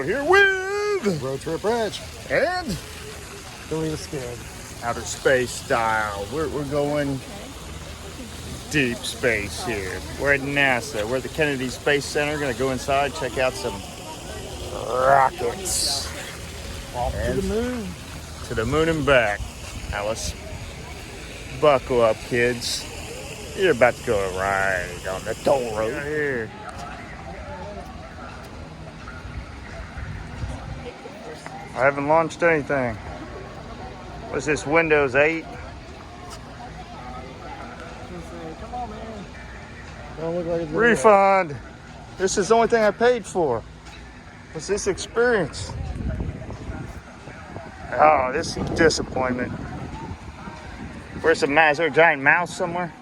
Out here with Road Trip Rich. and Don't even scared. outer space style. We're going deep space here. We're at NASA. We're at the Kennedy Space Center. Gonna go inside, check out some rockets. Off to the moon. To the moon and back. Alice, buckle up, kids. You're about to go right on the toll road. Right here. I haven't launched anything. What's this, Windows 8? Come on, man. Don't look like it's Refund. This is the only thing I paid for. What's this experience? Oh, this is disappointment. Where's the mouse? Is there a giant mouse somewhere?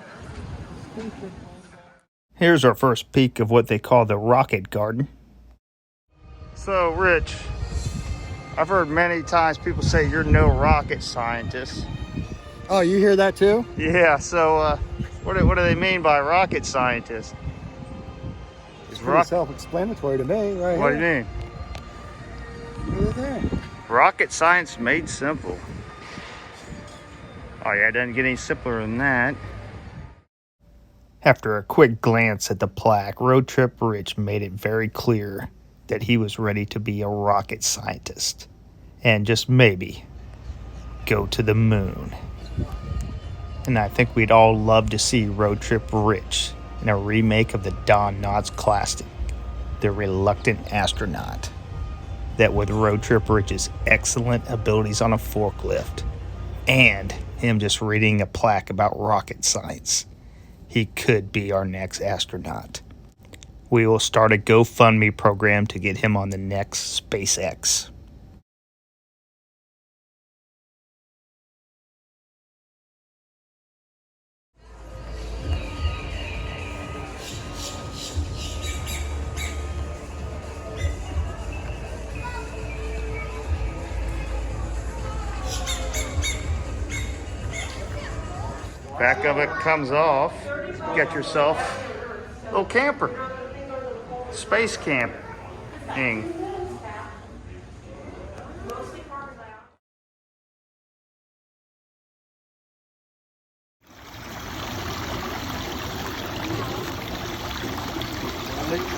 Here's our first peek of what they call the rocket garden. So, Rich, I've heard many times people say you're no rocket scientist. Oh, you hear that too? Yeah, so what do they mean by rocket scientist? It's pretty self-explanatory to me, right? What do you here. mean? Look at that. Rocket science made simple. Oh yeah, it doesn't get any simpler than that. After a quick glance at the plaque, Road Trip Rich made it very clear that he was ready to be a rocket scientist. And just maybe go to the moon. And I think we'd all love to see Road Trip Rich in a remake of the Don Knotts classic, The Reluctant Astronaut. That with Road Trip Rich's excellent abilities on a forklift and him just reading a plaque about rocket science, he could be our next astronaut. We will start a GoFundMe program to get him on the next SpaceX. Back of it comes off. You got yourself a little camper. Space camping.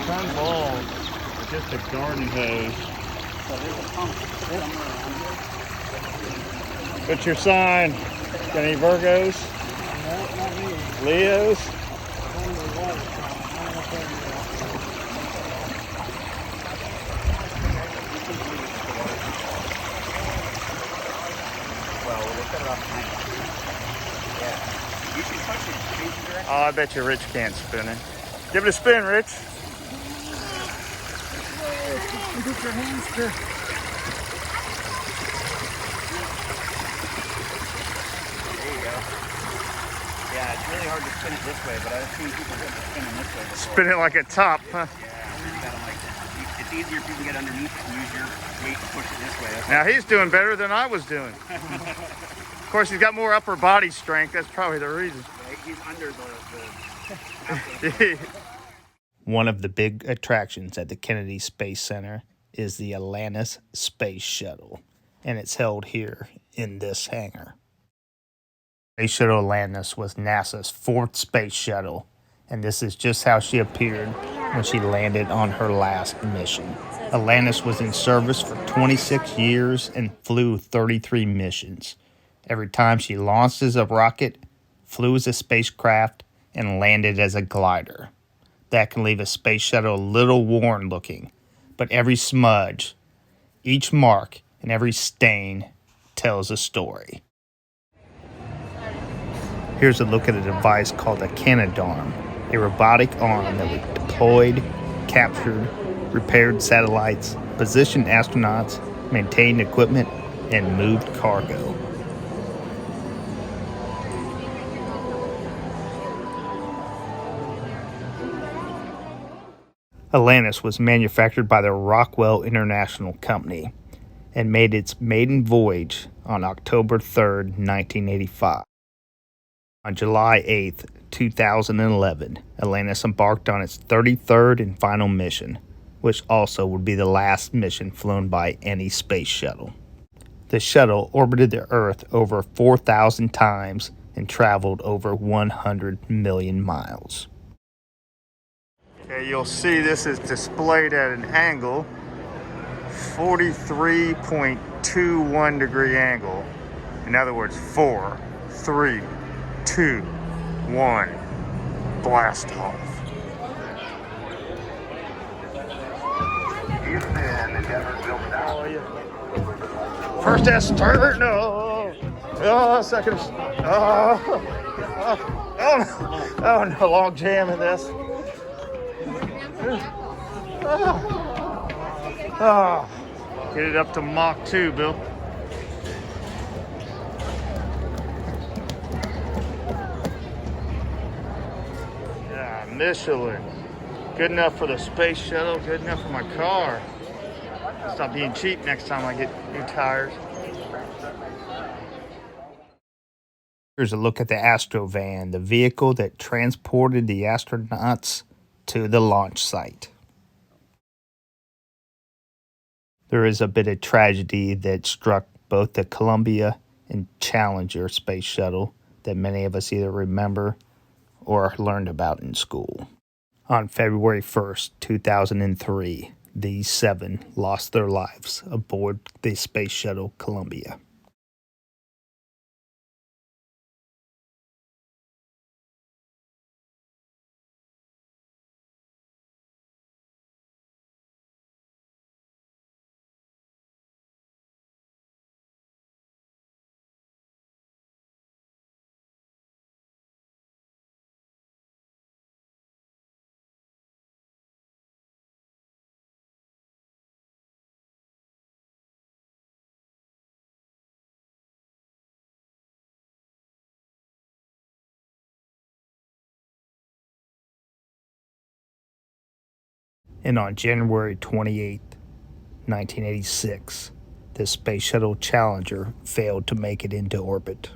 Ton ball, just a garden hose. What's your sign? Got any Virgos? No, not me. Leos? Oh, I bet you Rich can't spin it. Give it a spin, Rich. Get your hands to... There you go. Yeah, it's really hard to spin it this way, but I've seen people get it spinning this way before. Spin it like a top, huh? Yeah, you gotta it's easier if you can get underneath it and use your weight to push it this way. Now he's doing better than I was doing. Of course, he's got more upper body strength. That's probably the reason. He's under the One of the big attractions at the Kennedy Space Center is the Atlantis Space Shuttle, and it's held here in this hangar. Space Shuttle Atlantis was NASA's fourth space shuttle, and this is just how she appeared when she landed on her last mission. Atlantis was in service for 26 years and flew 33 missions. Every time she launched as a rocket, flew as a spacecraft, and landed as a glider. That can leave a space shuttle a little worn looking, but every smudge, each mark, and every stain tells a story. Here's a look at a device called a Canadarm, a robotic arm that was deployed, captured, repaired satellites, positioned astronauts, maintained equipment, and moved cargo. Atlantis was manufactured by the Rockwell International Company and made its maiden voyage on October 3, 1985. On July 8, 2011, Atlantis embarked on its 33rd and final mission, which also would be the last mission flown by any space shuttle. The shuttle orbited the Earth over 4,000 times and traveled over 100 million miles. Okay, you'll see this is displayed at an angle, 43.21 degree angle. In other words, 4, 3, 2, 1, blast off. First Astronaut, no. Oh, second. Oh no, log jam in this. Get it up to Mach 2, Bill. Yeah, Michelin. Good enough for the space shuttle, good enough for my car. Stop being cheap next time I get new tires. Here's a look at the Astrovan, the vehicle that transported the astronauts to the launch site. There is a bit of tragedy that struck both the Columbia and Challenger space shuttle that many of us either remember or learned about in school. On February 1st, 2003, these 7 lost their lives aboard the space shuttle Columbia. And on January 28, 1986, the Space Shuttle Challenger failed to make it into orbit.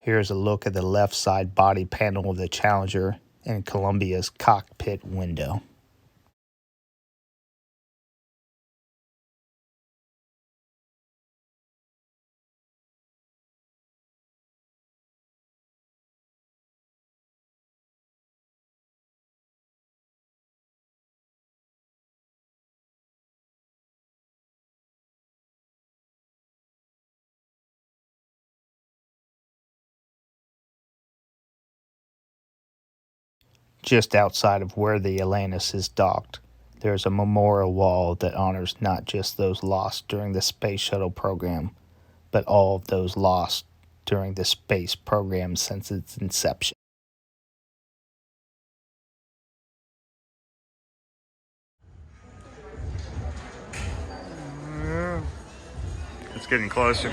Here's a look at the left side body panel of the Challenger and Columbia's cockpit window. Just outside of where the Atlantis is docked, there's a memorial wall that honors not just those lost during the space shuttle program, but all of those lost during the space program since its inception. It's getting closer.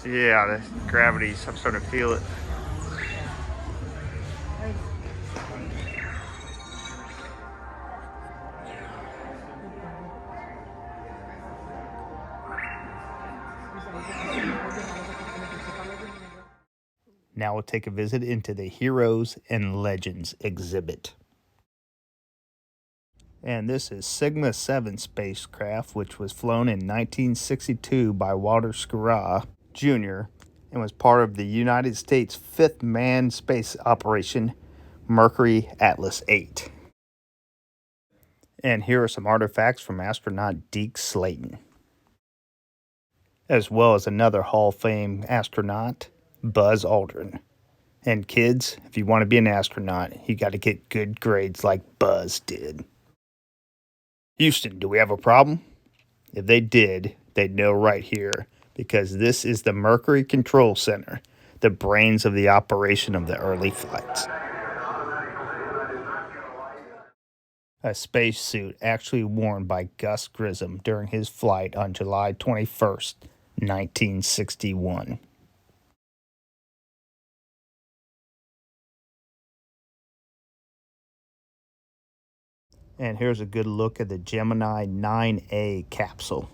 Yeah, the gravity's, I'm starting to feel it. Now we'll take a visit into the Heroes and Legends exhibit. And this is Sigma 7 spacecraft, which was flown in 1962 by Walter Schirra Jr. and was part of the United States' 5th manned space operation, Mercury Atlas 8. And here are some artifacts from astronaut Deke Slayton, as well as another Hall of Fame astronaut, Buzz Aldrin. And kids, if you want to be an astronaut, you got to get good grades like Buzz did. Houston, do we have a problem? If they did, they'd know right here, because this is the Mercury Control Center, the brains of the operation of the early flights. A spacesuit actually worn by Gus Grissom during his flight on July 21st, 1961. And here's a good look at the Gemini 9A capsule.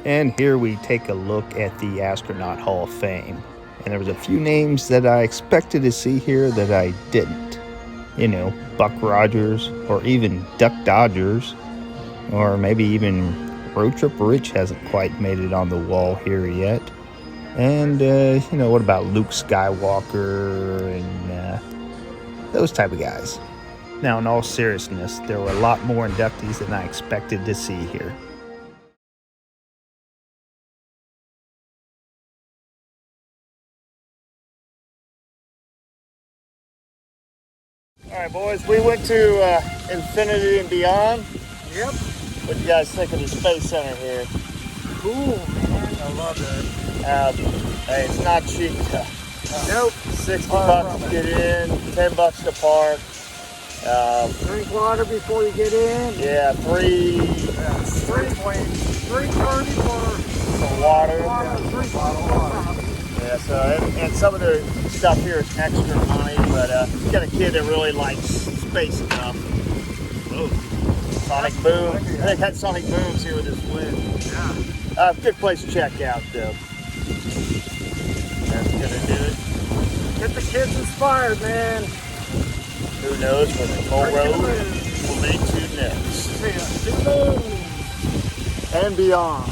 And here we take a look at the Astronaut Hall of Fame. And there was a few names that I expected to see here that I didn't. You know, Buck Rogers, or even Duck Dodgers, or maybe even Road Trip Rich hasn't quite made it on the wall here yet. And, you know, what about Luke Skywalker and those type of guys? Now, in all seriousness, there were a lot more inductees than I expected to see here. All right, boys, we went to Infinity and Beyond. Yep. What do you guys think of the Space Center here? Cool, man. I love it. Hey, it's not cheap. Nope. $60 to get in, $10 to park. Drink water before you get in. Yeah, $3 $3.30 for water. Drink water. Yeah, so and some of the stuff here is extra money, but if you got a kid that really likes space stuff. Whoa. Sonic Boom. I think they had Sonic Booms here with this wind. Yeah. Good place to check out, though. That's gonna do it. Get the kids inspired, man. Who knows where the toll road will lead to next. See ya. And beyond.